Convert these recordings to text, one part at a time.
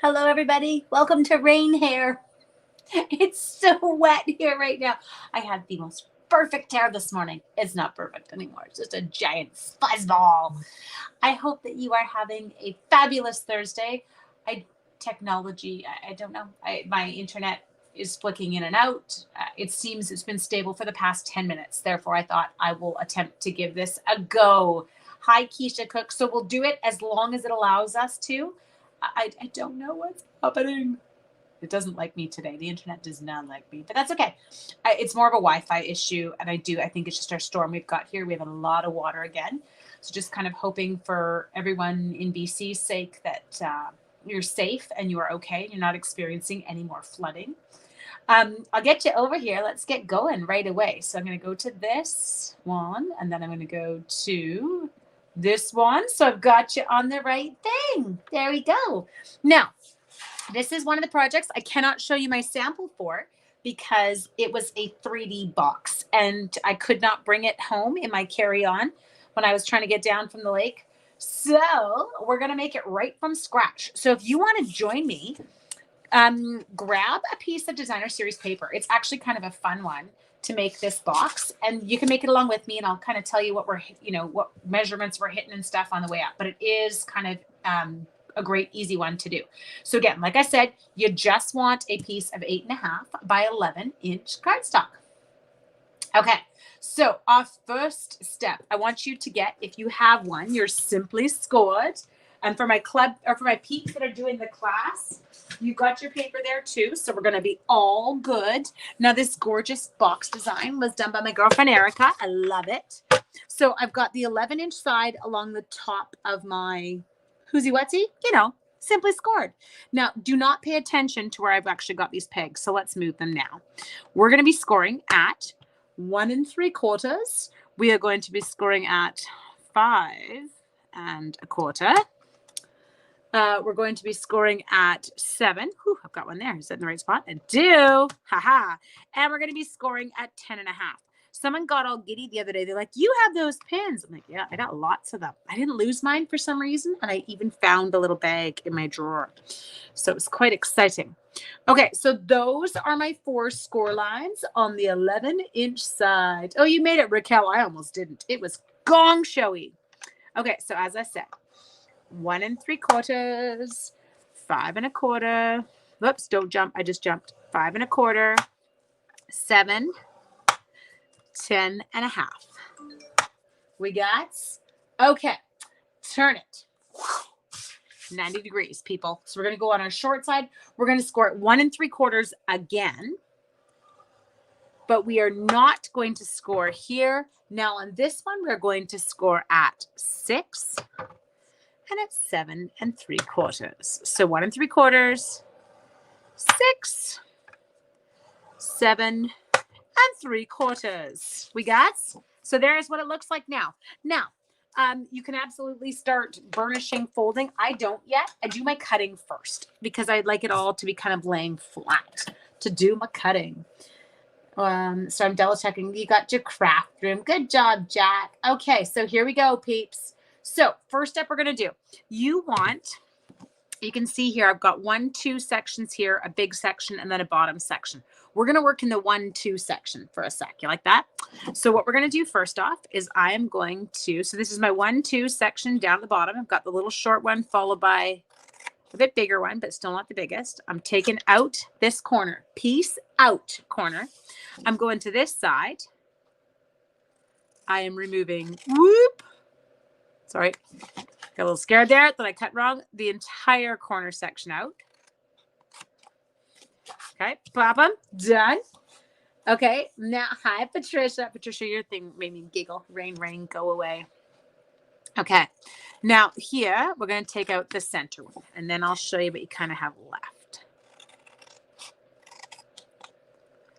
Hello, everybody. Welcome to Rain Hair. It's so wet here right now. I had the most perfect hair this morning. It's not perfect anymore. It's just a giant fuzzball. I hope that you are having a fabulous Thursday. I don't know. My internet is flicking in and out. It seems it's been stable for the past 10 minutes. Therefore, I thought I will attempt to give this a go. Hi, Keisha Cook. So we'll do it as long as it allows us to. I don't know what's happening. It doesn't like me today. The internet does not like me, but that's okay. It's more of a Wi-Fi issue, and I think it's just our storm we've got here. We have a lot of water again, so just kind of hoping for everyone in BC's sake that you're safe and you are okay. You're not experiencing any more flooding. I'll get you over here. Let's get going right away. So I'm going to go to this one, and then I'm going to go to this one. So I've got you on the right thing. There we go. Now, this is one of the projects I cannot show you my sample for because it was a 3D box and I could not bring it home in my carry-on when I was trying to get down from the lake. So we're going to make it right from scratch. So if you want to join me, grab a piece of designer series paper. It's actually kind of a fun one to make this box, and you can make it along with me, and I'll kind of tell you what what measurements we're hitting and stuff on the way up. But it is kind of a great easy one to do. So again, like I said, you just want a piece of 8.5 by 11-inch cardstock. Okay, so our first step, I want you to get, if you have one, you're simply scored. And for my club, or for my peeps that are doing the class, you got your paper there too. So we're going to be all good. Now, this gorgeous box design was done by my girlfriend, Erica. I love it. So I've got the 11-inch side along the top of my Whoosie Whatsy, simply scored. Now, do not pay attention to where I've actually got these pegs. So let's move them now. We're going to be scoring at 1 3/4. We are going to be scoring at 5 1/4. We're going to be scoring at 7. Whew, I've got one there. Is that in the right spot? I do. Haha. And we're going to be scoring at 10.5. Someone got all giddy the other day. They're like, you have those pins. I'm like, yeah, I got lots of them. I didn't lose mine for some reason. And I even found a little bag in my drawer. So it was quite exciting. Okay, so those are my 4 score lines on the 11-inch side. Oh, you made it, Raquel. I almost didn't. It was gong showy. Okay, so as I said, 1 3/4, 5 1/4. Whoops, don't jump. I just jumped. 5 1/4, 7, 10.5. We got? Okay, turn it. 90 degrees, people. So we're going to go on our short side. We're going to score at 1 3/4 again. But we are not going to score here. Now on this one, we're going to score at 6 and at 7 3/4. So 1 3/4, 6, 7 3/4. We got? So there's what it looks like now. Now, you can absolutely start burnishing, folding. I don't yet. I do my cutting first because I'd like it all to be kind of laying flat to do my cutting. So I'm double checking. You got your craft room. Good job, Jack. Okay, so here we go, peeps. So first step we're going to do, you can see here, I've got 1, 2 sections here, a big section, and then a bottom section. We're going to work in the 1, 2 section for a sec. You like that? So what we're going to do first off is I am going to, so this is my 1, 2 section down at the bottom. I've got the little short one followed by a bit bigger one, but still not the biggest. I'm taking out this corner, piece out corner. I'm going to this side. I am removing, sorry, got a little scared there that I cut wrong. The entire corner section out. Okay, pop them, done. Okay, now, hi, Patricia. Patricia, your thing made me giggle. Rain, go away. Okay, now here, we're going to take out the center one, and then I'll show you what you kind of have left.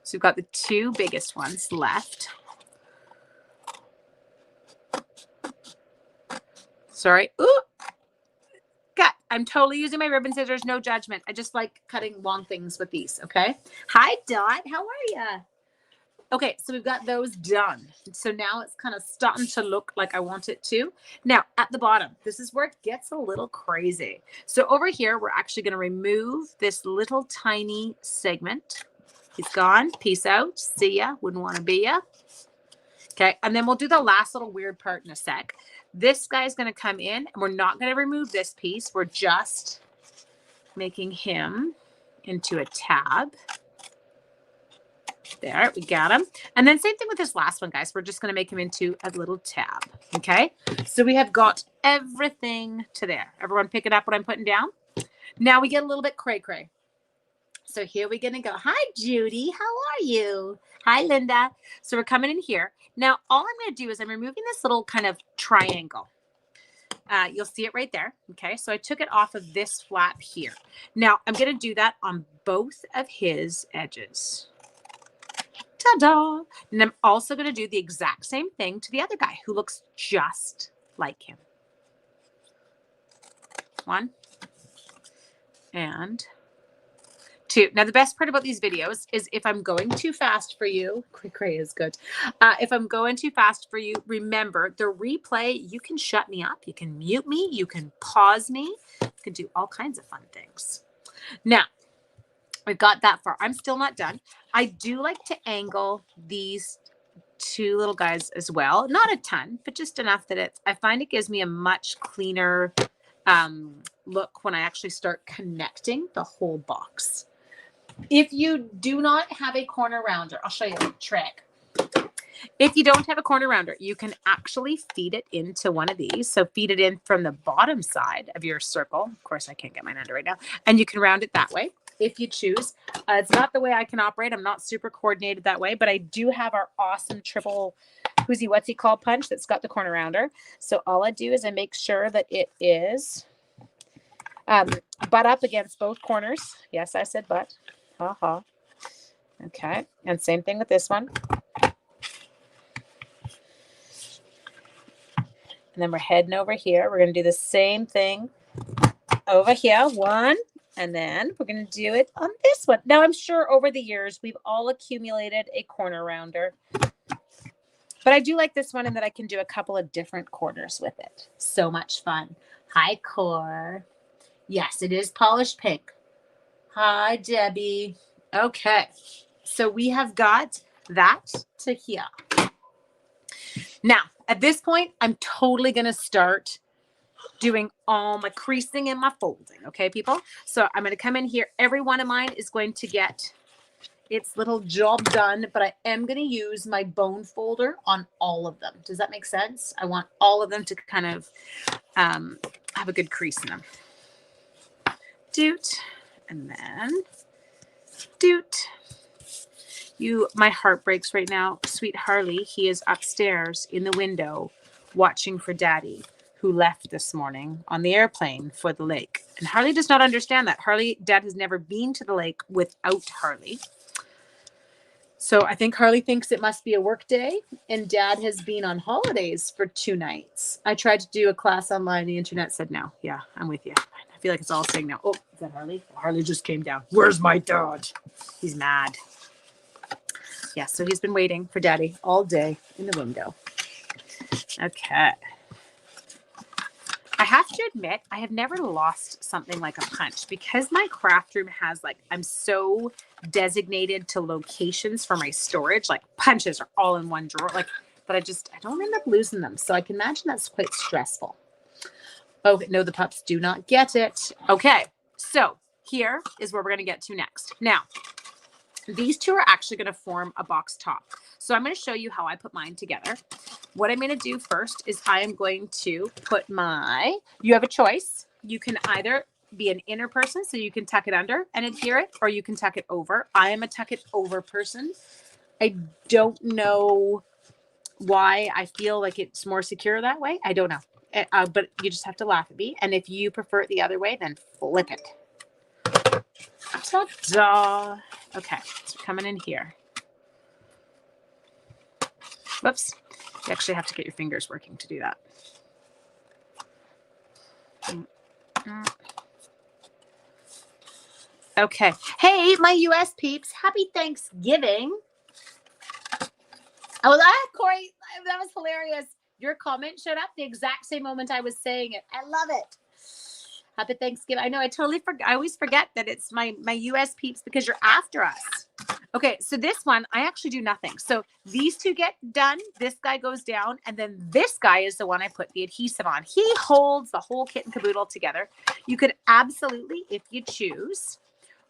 So we've got the 2 biggest ones left. Sorry. Ooh. Cut. I'm totally using my ribbon scissors. No judgment. I just like cutting long things with these. Okay. Hi, Dot. How are you? Okay, so we've got those done. So now it's kind of starting to look like I want it to. Now at the bottom, this is where it gets a little crazy. So over here, we're actually going to remove this little tiny segment. He's gone. Peace out. See ya. Wouldn't want to be ya. Okay, and then we'll do the last little weird part in a sec. This guy's going to come in, and we're not going to remove this piece. We're just making him into a tab. There, we got him. And then same thing with this last one, guys. We're just going to make him into a little tab. Okay, so we have got everything to there. Everyone picking up what I'm putting down? Now we get a little bit cray-cray. So here we're going to go. Hi, Judy. How are you? Hi, Linda. So we're coming in here. Now, all I'm going to do is I'm removing this little kind of triangle. You'll see it right there. Okay, so I took it off of this flap here. Now, I'm going to do that on both of his edges. Ta-da! And I'm also going to do the exact same thing to the other guy who looks just like him. 1 and 2. Now, the best part about these videos is if I'm going too fast for you, cray is good. If I'm going too fast for you, remember the replay, you can shut me up. You can mute me. You can pause me. You can do all kinds of fun things. Now, we've got that far. I'm still not done. I do like to angle these 2 little guys as well. Not a ton, but just enough that I find it gives me a much cleaner look when I actually start connecting the whole box. If you do not have a corner rounder, I'll show you a trick. If you don't have a corner rounder, you can actually feed it into one of these. So feed it in from the bottom side of your circle. Of course, I can't get mine under right now. And you can round it that way if you choose. It's not the way I can operate. I'm not super coordinated that way, but I do have our awesome triple who's-he, what's-he called punch that's got the corner rounder. So all I do is I make sure that it is butt up against both corners. Yes, I said butt. Ha. Okay. And same thing with this one. And then we're heading over here. We're going to do the same thing over here. 1. And then we're going to do it on this one. Now, I'm sure over the years, we've all accumulated a corner rounder. But I do like this one in that I can do a couple of different corners with it. So much fun. Hi, Core. Yes, it is polished pink. Hi, Debbie. Okay. So we have got that to here. Now, at this point, I'm totally going to start doing all my creasing and my folding. Okay, people? So I'm going to come in here. Every one of mine is going to get its little job done, but I am going to use my bone folder on all of them. Does that make sense? I want all of them to kind of have a good crease in them. Doot. And then doot. My heart breaks right now. Sweet Harley, he is upstairs in the window watching for Daddy, who left this morning on the airplane for the lake. And Harley does not understand that. Dad has never been to the lake without Harley. So I think Harley thinks it must be a work day, and Dad has been on holidays for 2 nights. I tried to do a class online. The internet said no. Yeah, I'm with you. I feel like it's all saying no. Oh, is that Harley? Harley just came down. Where's my dad? He's mad. Yeah, so he's been waiting for Daddy all day in the window. Okay. I have to admit, I have never lost something like a punch because my craft room has I'm so designated to locations for my storage. Like punches are all in one drawer. But I don't end up losing them. So I can imagine that's quite stressful. Okay, no, the pups do not get it. Okay, so here is where we're going to get to next. Now, these 2 are actually going to form a box top. So I'm going to show you how I put mine together. What I'm going to do first is I am going to put you have a choice. You can either be an inner person, so you can tuck it under and adhere it, or you can tuck it over. I am a tuck it over person. I don't know why I feel like it's more secure that way. I don't know. But you just have to laugh at me. And if you prefer it the other way, then flip it. Ta-da. Okay, so coming in here. Whoops. You actually have to get your fingers working to do that. Okay. Hey, my US peeps. Happy Thanksgiving. Oh, Corey, that was hilarious. Your comment showed up the exact same moment I was saying it. I love it. Happy Thanksgiving. I know I totally forget. I always forget that it's my US peeps because you're after us. Okay, so this one, I actually do nothing. So these two get done. This guy goes down. And then this guy is the one I put the adhesive on. He holds the whole kit and caboodle together. You could absolutely, if you choose,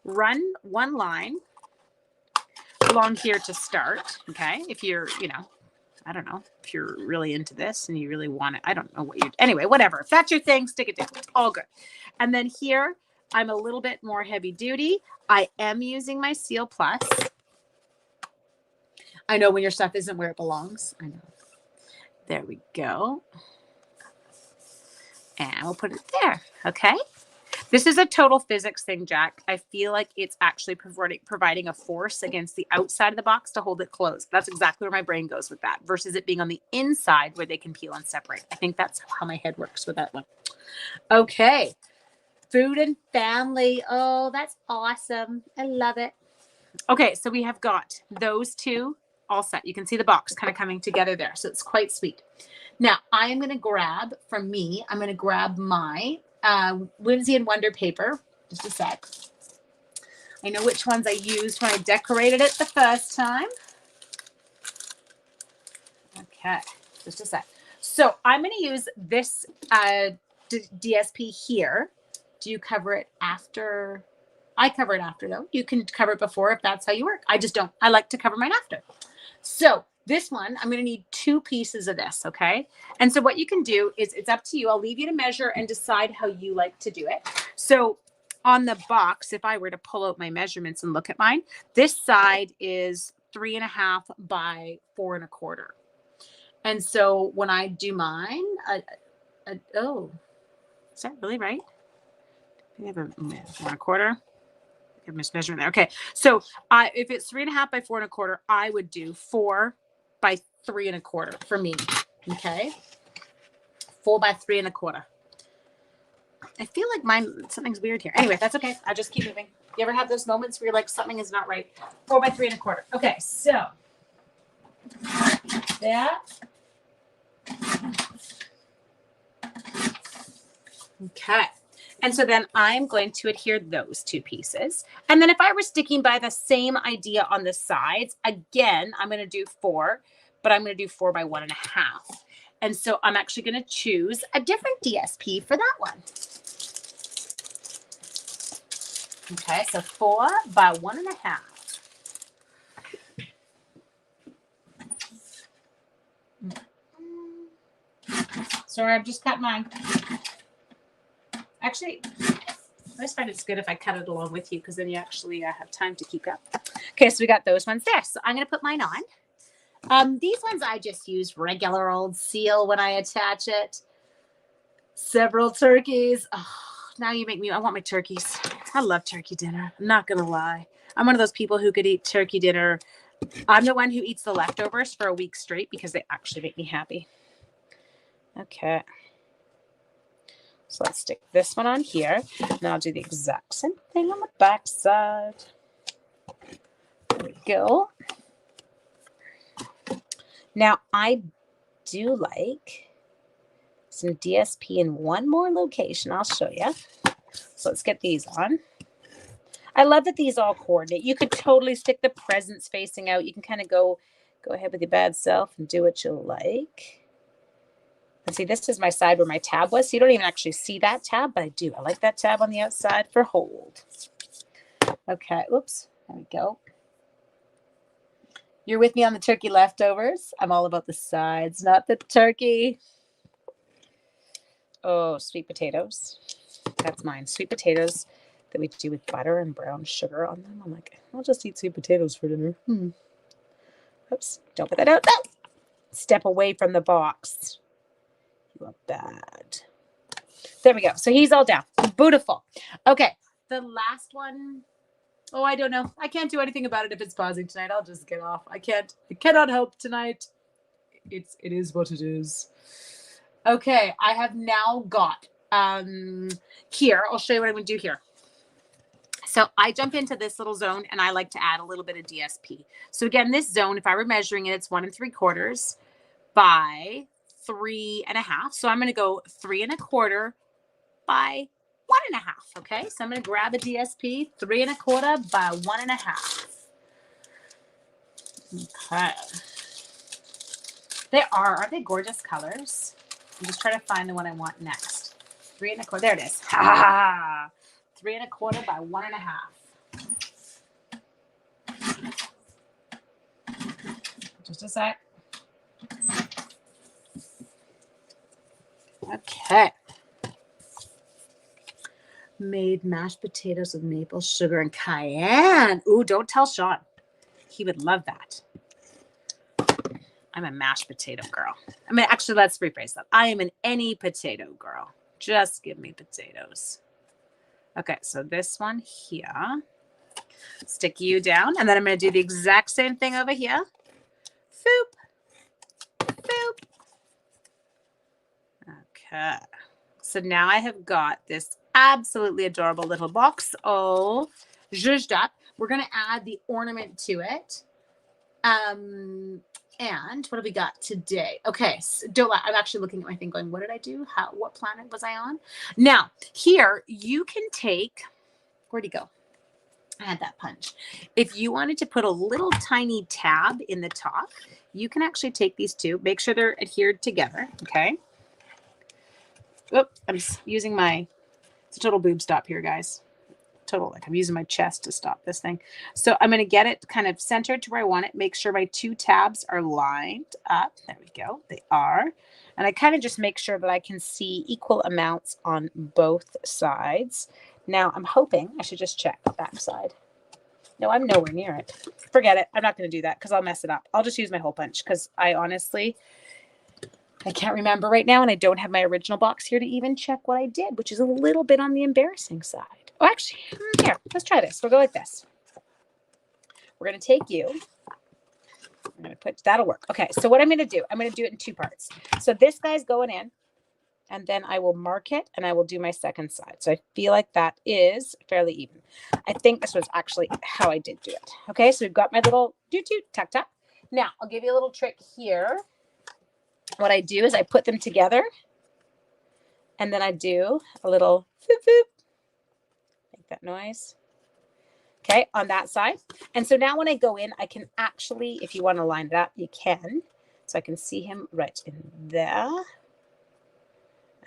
run one line along here to start. Okay, if you're, I don't know, if you're really into this and you really want it. I don't know what anyway, whatever. If that's your thing, stick it down. All good. And then here, I'm a little bit more heavy duty. I am using my Seal Plus. I know when your stuff isn't where it belongs. I know. There we go. And we'll put it there. Okay. This is a total physics thing, Jack. I feel like it's actually providing a force against the outside of the box to hold it closed. That's exactly where my brain goes with that versus it being on the inside where they can peel and separate. I think that's how my head works with that one. Okay. Food and family. Oh, that's awesome. I love it. Okay, so we have got those two all set. You can see the box kind of coming together there. So it's quite sweet. Now, I am going to grab, from me, I'm going to grab my Whimsy and Wonder paper. Just a sec. I know which ones I used when I decorated it the first time. Okay, just a sec. So I'm going to use this DSP here. Do you cover it after? I cover it after, though. You can cover it before if that's how you work. I just don't. I like to cover mine after. So this one, I'm going to need 2 pieces of this, okay? And so what you can do is it's up to you. I'll leave you to measure and decide how you like to do it. So on the box, if I were to pull out my measurements and look at mine, this side is 3.5 by 4 1/4. And so when I do mine, oh, is that really right? I have a 4 1/4. Give me measurement there. Okay. So if it's 3.5 by 4 1/4, I would do 4 by 3 1/4 for me. Okay. 4 by 3 1/4. I feel like something's weird here. Anyway, that's okay. I'll just keep moving. You ever have those moments where you're like, something is not right? 4 by 3 1/4. Okay. So that. Okay. And so then I'm going to adhere those 2 pieces. And then if I were sticking by the same idea on the sides, again, I'm going to do 4, but I'm going to do 4 by 1 1/2. And so I'm actually going to choose a different DSP for that one. Okay, so 4 by 1 1/2. Sorry, I've just cut mine. Actually, I just find it's good if I cut it along with you because then you actually have time to keep up. Okay, so we got those ones there. So I'm going to put mine on. These ones I just use regular old Seal when I attach it. Several turkeys. Oh, now you make me, I want my turkeys. I love turkey dinner. I'm not going to lie. I'm one of those people who could eat turkey dinner. I'm the one who eats the leftovers for a week straight because they actually make me happy. Okay. So let's stick this one on here. And I'll do the exact same thing on the back side. There we go. Now, I do like some DSP in one more location. I'll show you. So let's get these on. I love that these all coordinate. You could totally stick the presents facing out. You can kind of go ahead with your bad self and do what you like. And see, this is my side where my tab was. So you don't even actually see that tab, but I do. I like that tab on the outside for hold. Okay, oops, there we go. You're with me on the turkey leftovers. I'm all about the sides, not the turkey. Oh, sweet potatoes. That's mine. Sweet potatoes that we do with butter and brown sugar on them. I'm like, I'll just eat sweet potatoes for dinner. Oops, don't put that out. No! Step away from the box. You are bad. There we go. So he's all down. Beautiful. Okay, the last one. Oh, I don't know. I can't do anything about it if it's pausing tonight. I'll just get off. I cannot help tonight. It is what it is. Okay, I have now got here. I'll show you what I'm going to do here. So I jump into this little zone and I like to add a little bit of DSP. So again, this zone, if I were measuring it, it's 1 3/4 by 3.5. So I'm going to go 3 1/4 by 1.5. Okay. So I'm going to grab a DSP, 3 1/4 by 1.5. Okay. Aren't they gorgeous colors? I'm just trying to find the one I want next. 3 1/4. There it is. Ha ha ha. 3 1/4 by 1.5. Just a sec. Okay. Made mashed potatoes with maple sugar and cayenne. Ooh, don't tell Sean. He would love that. I'm a mashed potato girl. I mean, actually, let's rephrase that. I am an any potato girl. Just give me potatoes. Okay, so this one here. Stick you down. And then I'm going to do the exact same thing over here. Boop. Boop. Okay. So now I have got this absolutely adorable little box all zhuzhed up. We're going to add the ornament to it. And what have we got today? Okay, so I'm actually looking at my thing going, what did I do? What planet was I on? Now, here you can take, where'd he go? I had that punch. If you wanted to put a little tiny tab in the top, you can actually take these two, make sure they're adhered together, okay? Oop, I'm just using it's a total boob stop here, guys. Total, like I'm using my chest to stop this thing. So I'm going to get it kind of centered to where I want it. Make sure my two tabs are lined up. There we go. They are. And I kind of just make sure that I can see equal amounts on both sides. Now I'm hoping I should just check the back side. No, I'm nowhere near it. Forget it. I'm not going to do that because I'll mess it up. I'll just use my hole punch because I can't remember right now, and I don't have my original box here to even check what I did, which is a little bit on the embarrassing side. Oh, actually, here, let's try this. We'll go like this. We're going to take you. I'm going to put, that'll work. Okay, so what I'm going to do, I'm going to do it in two parts. So this guy's going in, and then I will mark it, and I will do my second side. So I feel like that is fairly even. I think this was actually how I did do it. Okay, so we've got my little doot-doot, tuck-tuck. Now, I'll give you a little trick here. What I do is I put them together, and then I do a little foop, foop. Make that noise. Okay, on that side. And so now when I go in, I can actually, if you want to line it up, you can. So I can see him right in there.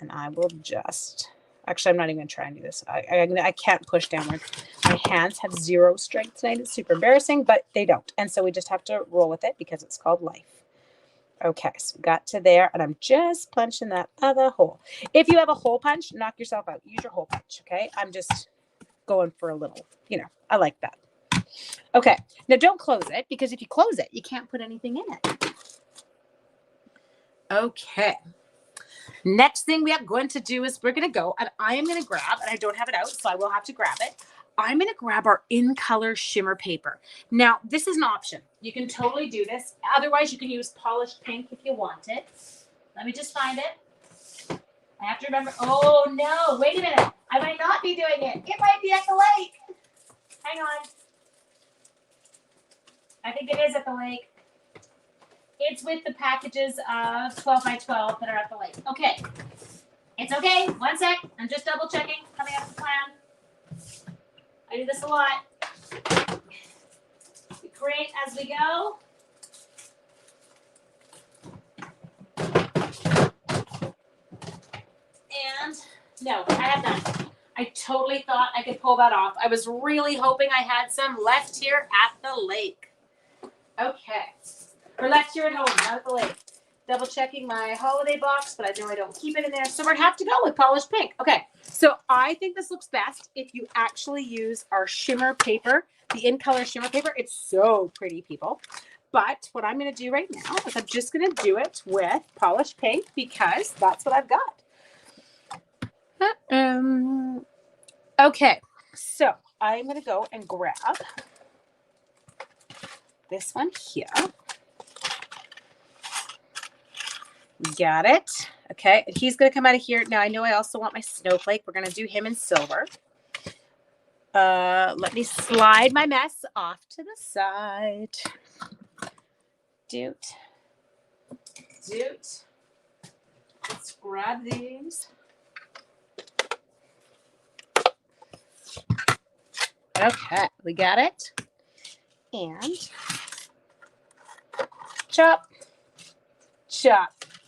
And I will just, actually, I'm not even going to try and do this. I can't push downward. My hands have zero strength tonight. It's super embarrassing, but they don't. And so we just have to roll with it because it's called life. Okay, so we got to there, and I'm just punching that other hole. If you have a hole punch, knock yourself out. Use your hole punch, okay? I'm just going for a little, I like that. Okay, now don't close it, because if you close it, you can't put anything in it. Okay. Next thing we are going to do is we're going to go, and I am going to grab, and I don't have it out, so I will have to grab it. I'm going to grab our in color shimmer paper. Now, this is an option. You can totally do this. Otherwise, you can use polished pink if you want it. Let me just find it. I have to remember. Oh, no. Wait a minute. I might not be doing it. It might be at the lake. Hang on. I think it is at the lake. It's with the packages of 12 by 12 that are at the lake. Okay. It's okay. 1 sec. I'm just double checking. Coming up with the plan. I do this a lot. We create as we go. And no, I have none. I totally thought I could pull that off. I was really hoping I had some left here at the lake. Okay. Or left here at home, not at the lake. Double checking my holiday box, but I know I don't keep it in there. So we're gonna have to go with polished pink. Okay, so I think this looks best if you actually use our shimmer paper, the in color shimmer paper. It's so pretty, people. But what I'm gonna do right now is I'm just gonna do it with polished pink because that's what I've got. Okay, so I'm gonna go and grab this one here. Got it. Okay, and he's going to come out of here. Now, I know I also want my snowflake. We're going to do him in silver. Let me slide my mess off to the side. Doot. Let's grab these. Okay, we got it. And chop.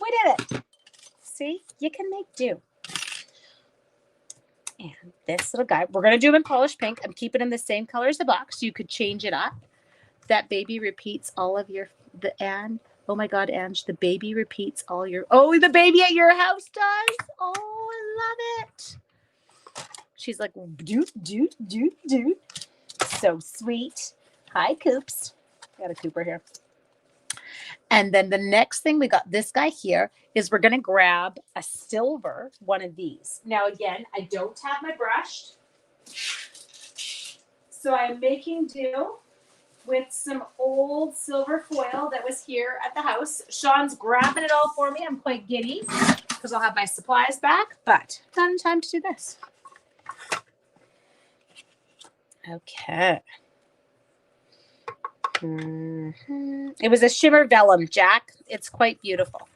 We did it. See, you can make do. And this little guy, we're going to do him in polished pink. I'm keeping him the same color as the box. You could change it up. That baby repeats all of oh my God, Ange, the baby repeats all your, the baby at your house does. Oh, I love it. She's like, doot. So sweet. Hi, Coops. Got a Cooper here. And then the next thing we got this guy here is we're going to grab a silver one of these. Now, again, I don't have my brush. So I'm making do with some old silver foil that was here at the house. Sean's grabbing it all for me. I'm quite giddy because I'll have my supplies back, but not in time to do this. Okay. It was a shimmer vellum, Jack. It's quite beautiful.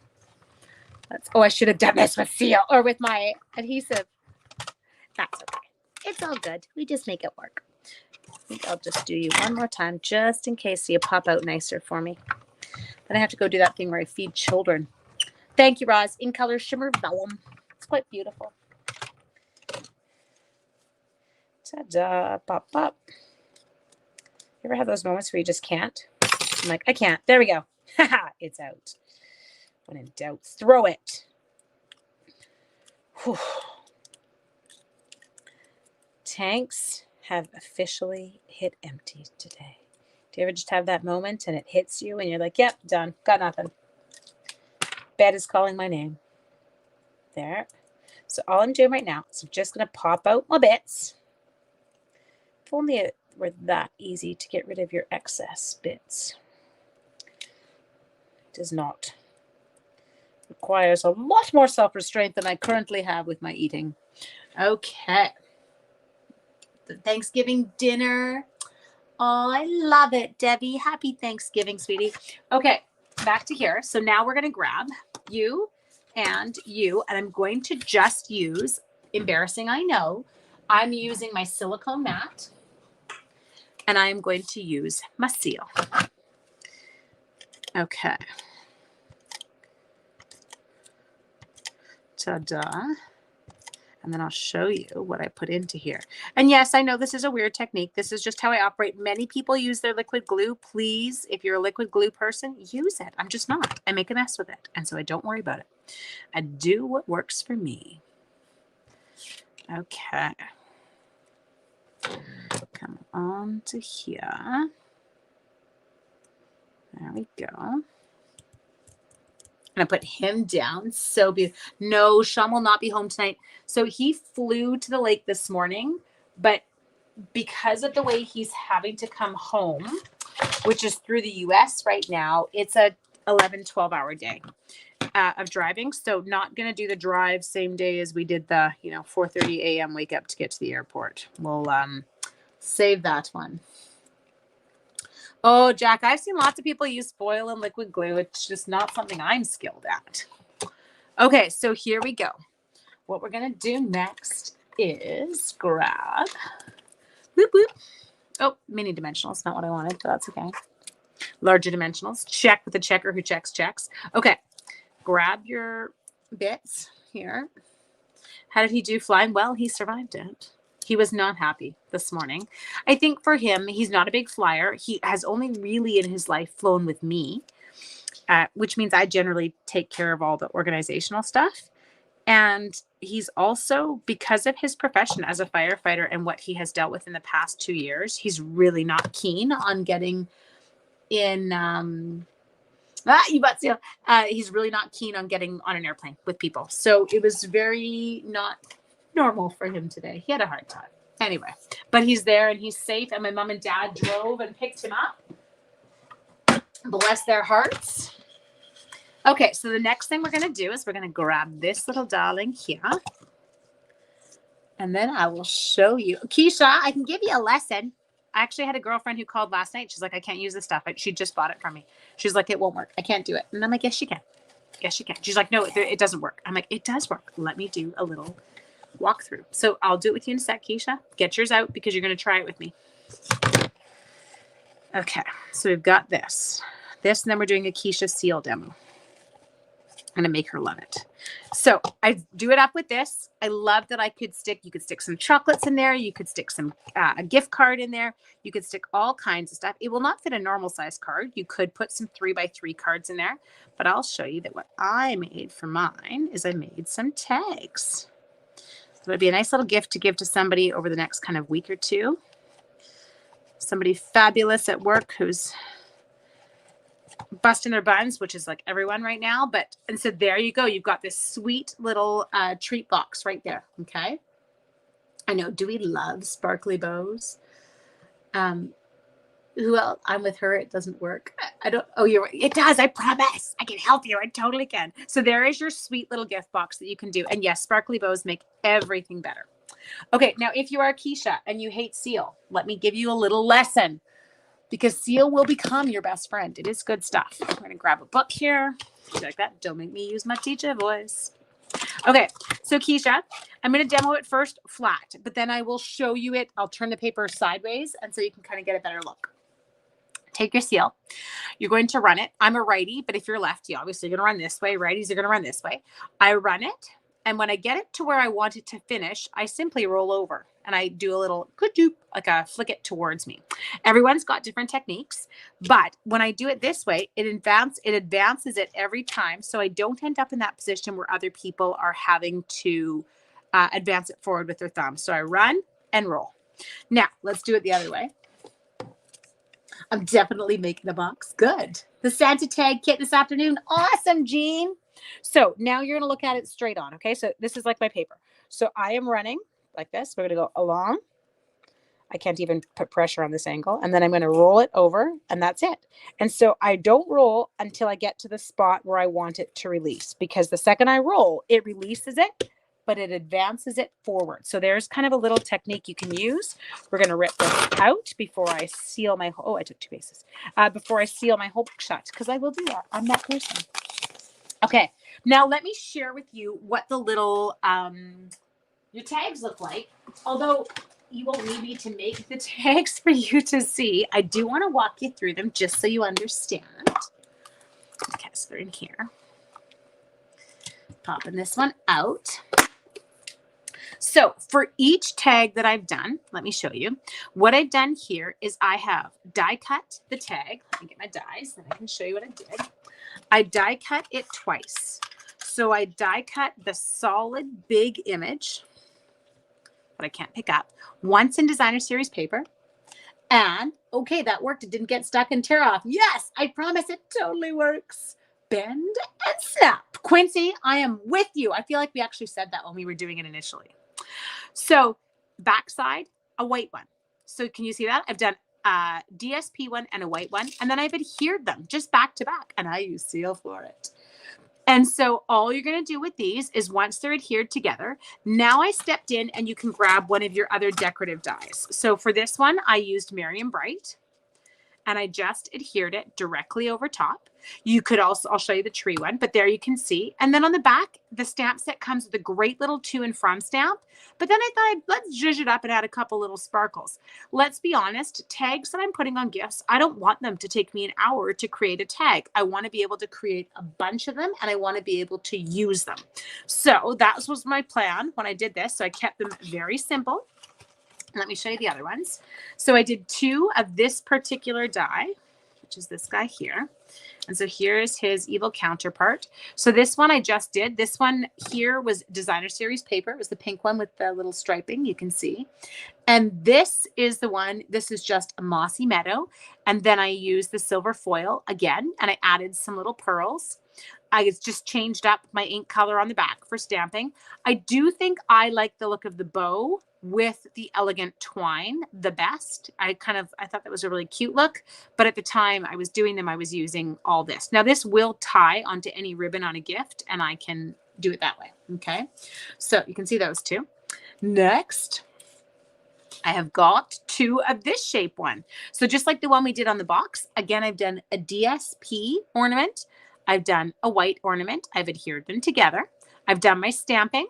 I should have done this with seal or with my adhesive. That's okay. It's all good. We just make it work. I think I'll just do you one more time just in case you pop out nicer for me. Then I have to go do that thing where I feed children. Thank you, Roz. In color shimmer vellum. It's quite beautiful. Ta-da. Pop, pop. You ever have those moments where you just can't? I'm like, I can't. There we go. Haha, it's out. When in doubt, throw it. Whew. Tanks have officially hit empty today. Do you ever just have that moment and it hits you and you're like, yep, done. Got nothing. Bed is calling my name. There. So all I'm doing right now is I'm just going to pop out my bits. If only it were that easy to get rid of your excess bits. It does not. It requires a lot more self-restraint than I currently have with my eating. Okay. The Thanksgiving dinner. Oh, I love it, Debbie. Happy Thanksgiving, sweetie. Okay, back to here. So now we're going to grab you, and I'm going to just use, embarrassing, I know, I'm using my silicone mat, and I am going to use my seal. Okay. Ta-da. And then I'll show you what I put into here. And yes, I know this is a weird technique. This is just how I operate. Many people use their liquid glue. Please, if you're a liquid glue person, use it. I'm just not. I make a mess with it. And so I don't worry about it. I do what works for me. Okay. Come on to here. There we go. I'm going to put him down. So beautiful. No, Sean will not be home tonight. So he flew to the lake this morning, but because of the way he's having to come home, which is through the US right now, it's a 11, 12-hour day of driving. So not going to do the drive same day as we did the, 4:30 a.m. wake up to get to the airport. We'll save that one. Oh, Jack, I've seen lots of people use foil and liquid glue. It's just not something I'm skilled at. Okay, so here we go. What we're going to do next is grab, whoop, whoop. Oh, mini dimensionals, not what I wanted, but that's okay. Larger dimensionals. Check with the checker who checks. Okay, grab your bits here. How did he do flying? Well, he survived it. He was not happy this morning. I think for him, he's not a big flyer. He has only really in his life flown with me, which means I generally take care of all the organizational stuff. And he's also, because of his profession as a firefighter and what he has dealt with in the past 2 years, he's really not keen on getting in. He's really not keen on getting on an airplane with people. So it was very not normal for him today. He had a hard time. Anyway, but he's there and he's safe. And my mom and dad drove and picked him up. Bless their hearts. Okay, so the next thing we're going to do is we're going to grab this little darling here. And then I will show you. Keisha, I can give you a lesson. I actually had a girlfriend who called last night. She's like, I can't use this stuff. She just bought it from me. She's like, it won't work. I can't do it. And I'm like, yes, you can. Yes, you can. She's like, no, it doesn't work. I'm like, it does work. Let me do a little walkthrough. So I'll do it with you in a sec, Keisha. Get yours out because you're going to try it with me. Okay, so we've got this. And then we're doing a Keisha seal demo. I'm going to make her love it. So I do it up with this. I love that you could stick some chocolates in there. You could stick some, a gift card in there. You could stick all kinds of stuff. It will not fit a normal size card. You could put some 3x3 cards in there, but I'll show you that what I made for mine is I made some tags. So it'd be a nice little gift to give to somebody over the next kind of week or two. Somebody fabulous at work who's busting their buns, which is like everyone right now. And so there you go. You've got this sweet little treat box right there. Okay. I know. Do we love sparkly bows? Who else? I'm with her. It doesn't work. I don't. Oh, you're right. It does. I promise. I can help you. I totally can. So there is your sweet little gift box that you can do. And yes, sparkly bows make everything better. Okay. Now, if you are Keisha and you hate seal, let me give you a little lesson. Because seal will become your best friend. It is good stuff. I'm going to grab a book here. Like that. Don't make me use my teacher voice. Okay. So Keisha, I'm going to demo it first flat, but then I will show you it. I'll turn the paper sideways and so you can kind of get a better look. Take your seal. You're going to run it. I'm a righty, but if you're lefty, obviously you're going to run this way. Righties are going to run this way. I run it. And when I get it to where I want it to finish, I simply roll over and I do a little like a flick it towards me. Everyone's got different techniques, but when I do it this way, it advances it every time. So I don't end up in that position where other people are having to advance it forward with their thumb. So I run and roll. Now let's do it the other way. I'm definitely making a box. Good. The Santa tag kit this afternoon. Awesome, Jean. So now you're going to look at it straight on. Okay. So this is like my paper. So I am running like this. We're going to go along. I can't even put pressure on this angle. And then I'm going to roll it over and that's it. And so I don't roll until I get to the spot where I want it to release, because the second I roll, it releases it, but it advances it forward. So there's kind of a little technique you can use. We're going to rip this out before I seal my, I took 2 bases, before I seal my whole book shut, because I will do that. I'm that person. Okay. Now let me share with you what the little, your tags look like. Although you won't need me to make the tags for you to see, I do want to walk you through them just so you understand. Okay, so they're in here. Popping this one out. So for each tag that I've done, let me show you. What I've done here is I have die cut the tag. Let me get my dies, then I can show you what I did. I die cut it twice. So I die cut the solid big image, but I can't pick up, once in designer series paper. And okay, that worked. It didn't get stuck and tear off. Yes, I promise it totally works. Bend and snap. Quincy, I am with you. I feel like we actually said that when we were doing it initially. So backside, a white one. So can you see that? I've done a DSP one and a white one, and then I've adhered them just back to back, and I use seal for it. And so all you're going to do with these is once they're adhered together, now I stepped in and you can grab one of your other decorative dies. So for this one, I used Merriam Bright and I just adhered it directly over top. You could also, I'll show you the tree one, but there you can see. And then on the back, the stamp set comes with a great little to and from stamp. But then I thought, let's zhuzh it up and add a couple little sparkles. Let's be honest, tags that I'm putting on gifts, I don't want them to take me an hour to create a tag. I want to be able to create a bunch of them and I want to be able to use them. So that was my plan when I did this. So I kept them very simple. Let me show you the other ones. So I did 2 of this particular die, which is this guy here. And so here's his evil counterpart. So this one I just did. This one here was designer series paper. It was the pink one with the little striping, you can see. And this is the one, this is just a mossy meadow. And then I used the silver foil again, and I added some little pearls. I just changed up my ink color on the back for stamping. I do think I like the look of the bow with the elegant twine the best. I thought that was a really cute look, but at the time I was doing them, I was using all this. Now this will tie onto any ribbon on a gift and I can do it that way. Okay. So you can see those 2. Next, I have got 2 of this shape one. So just like the one we did on the box, again, I've done a DSP ornament. I've done a white ornament. I've adhered them together. I've done my stamping.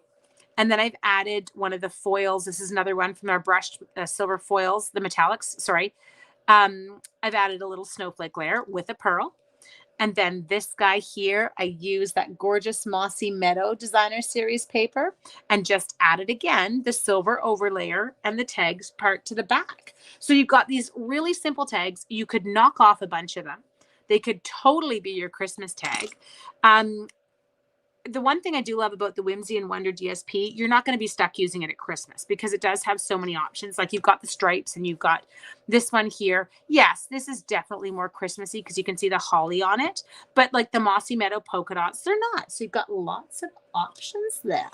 And then I've added one of the foils. This is another one from our brushed silver foils, the metallics, sorry. I've added a little snowflake layer with a pearl. And then this guy here, I used that gorgeous Mossy Meadow Designer Series paper and just added again the silver overlayer and the tags part to the back. So you've got these really simple tags. You could knock off a bunch of them. They could totally be your Christmas tag. The one thing I do love about the Whimsy and Wonder DSP, you're not going to be stuck using it at Christmas because it does have so many options. Like you've got the stripes and you've got this one here. Yes, this is definitely more Christmassy because you can see the holly on it. But like the Mossy Meadow polka dots, they're not. So you've got lots of options there.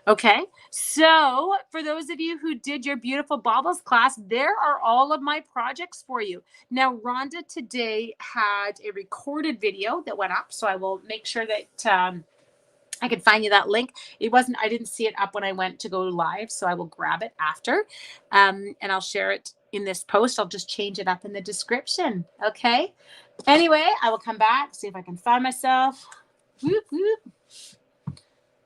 Okay, so for those of you who did your beautiful Baubles class, there are all of my projects for you. Now, Rhonda today had a recorded video that went up, so I will make sure that I can find you that link. I didn't see it up when I went to go live, so I will grab it after. And I'll share it in this post. I'll just change it up in the description. Okay. Anyway, I will come back, see if I can find myself. Whoop, whoop.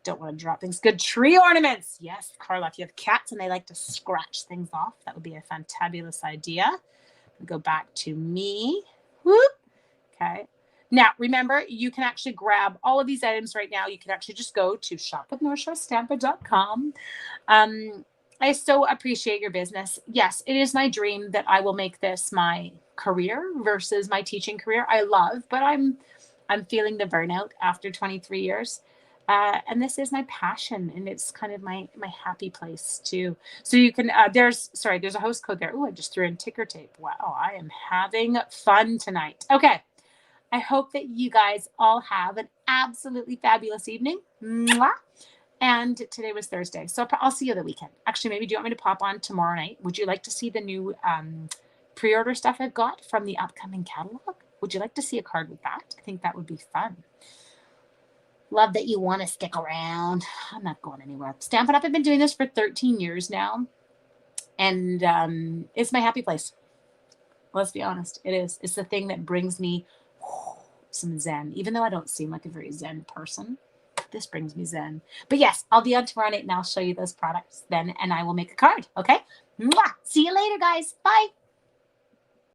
Don't want to drop things. Good tree ornaments. Yes, Carla, if you have cats and they like to scratch things off, that would be a fantabulous idea. Go back to me. Whoop. Okay. Now, remember, you can actually grab all of these items right now. You can actually just go to shopwithnorthshorestampin.com. I so appreciate your business. Yes, it is my dream that I will make this my career versus my teaching career. I love, but I'm feeling the burnout after 23 years. And this is my passion, and it's kind of my happy place too. So you can, there's a host code there. Oh, I just threw in ticker tape. Wow, I am having fun tonight. Okay. I hope that you guys all have an absolutely fabulous evening. Mwah. And today was Thursday, so I'll see you the weekend. Actually, maybe do you want me to pop on tomorrow night? Would you like to see the new pre-order stuff I've got from the upcoming catalog? Would you like to see a card with that? I think that would be fun. Love that you want to stick around. I'm not going anywhere. Stampin' Up! I've been doing this for 13 years now, and it's my happy place. Let's be honest. It is. It's the thing that brings me some zen, even though I don't seem like a very zen person. This brings me zen. But yes, I'll be on tomorrow night and I'll show you those products then, and I will make a card. Okay. Mwah! See you later, guys. Bye.